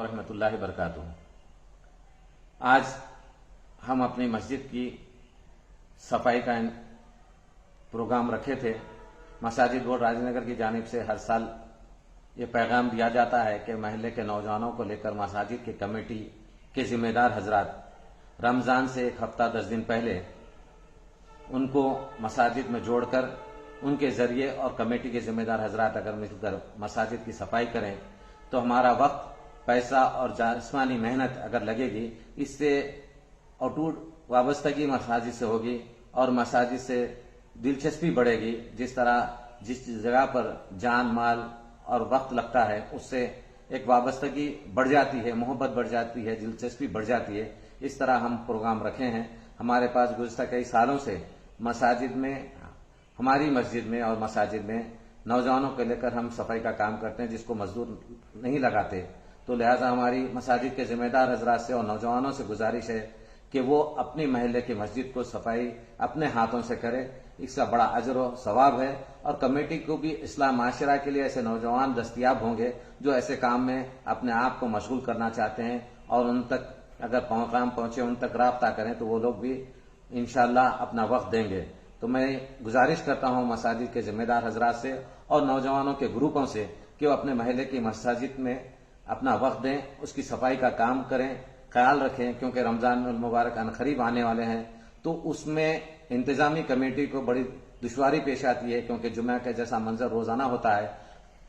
वरहमतुल्लाहि वबरकातुहू। आज हम अपनी मस्जिद की सफाई का प्रोग्राम रखे थे। मसाजिद बोर्ड राजनगर की जानिब से हर साल ये पैगाम दिया जाता है कि महल्ले के नौजवानों को लेकर मसाजिद की कमेटी के जिम्मेदार हजरात रमज़ान से एक हफ्ता 10 दिन पहले उनको मसाजिद में जोड़कर उनके जरिए और कमेटी के जिम्मेदार हजरात अगर मिलकर मसाजिद की सफाई करें तो हमारा वक्त, पैसा और जिस्मानी मेहनत अगर लगेगी, इससे अटूट वाबस्तगी मसाजिद से होगी और मसाजिद से दिलचस्पी बढ़ेगी। जिस तरह जिस जगह पर जान, माल और वक्त लगता है उससे एक वाबस्तगी बढ़ जाती है, मोहब्बत बढ़ जाती है, दिलचस्पी बढ़ जाती है। इस तरह हम प्रोग्राम रखे हैं। हमारे पास गुज़श्ता कई सालों से मसाजिद में, हमारी मस्जिद में और मसाजिद में नौजवानों को लेकर हम सफाई का काम करते हैं, जिसको मजदूर नहीं लगाते। तो लिहाजा हमारी मसाजिद के जिम्मेदार हजरात से और नौजवानों से गुजारिश है कि वो अपनी महल्ले की मस्जिद को सफाई अपने हाथों से करे। इसका बड़ा अजर और सवाब है और कमेटी को भी इस्लाम माशरा के लिए ऐसे नौजवान दस्तयाब होंगे जो ऐसे काम में अपने आप को मशगूल करना चाहते हैं और उन तक अगर काम पहुंचे, उन तक राब्ता करें तो वो लोग भी इंशाअल्लाह अपना वक्त देंगे। तो मैं गुजारिश करता हूं मसाजिद के जिम्मेदार हजरात से और नौजवानों के ग्रुपों से कि वो अपने महल्ले की मसाजिद में अपना वक्त दें, उसकी सफाई का काम करें, ख्याल रखें, क्योंकि रमजान मुबारक अनकरीब आने वाले हैं। तो उसमें इंतजामी कमेटी को बड़ी दुश्वारी पेश आती है, क्योंकि जुम्मे का जैसा मंजर रोजाना होता है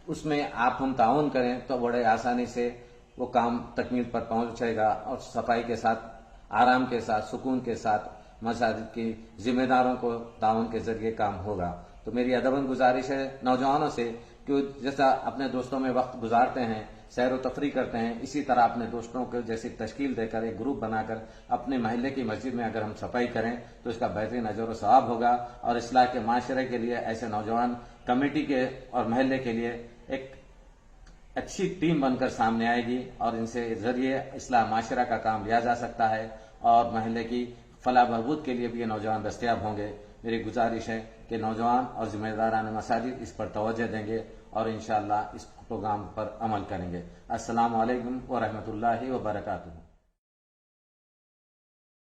उसमें आप हम ताउन करें तो बड़े आसानी से वो काम तकमील पर पहुंचेगा और सफाई के साथ, आराम के साथ, सुकून के साथ मसाजिद की जिम्मेदारों को ताउन के जरिए काम होगा। तो मेरी अदबन गुजारिश है नौजवानों से कि जैसा अपने दोस्तों में वक्त गुजारते हैं, सैर व तफरी करते हैं, इसी तरह अपने दोस्तों को जैसी तश्कील देकर एक ग्रुप बनाकर अपने महल्ले की मस्जिद में अगर हम सफाई करें तो इसका बेहतरीन अजर व सवाब होगा और इस्लाह के माशरे के लिए ऐसे नौजवान कमेटी के और महल्ले के लिए एक अच्छी टीम बनकर सामने आएगी और इनसे जरिए इस्लाह माशरा का काम लिया जा सकता है और महल्ले की फलाह बहबूद के लिए भी ये नौजवान दस्तयाब होंगे। मेरी गुजारिश है कि नौजवान और जिम्मेदारान मसाजिद इस पर तवज्जो देंगे और इंशाअल्लाह इस प्रोग्राम पर अमल करेंगे। अस्सलामु अलैकुम व रहमतुल्लाहि व बरकातुहू।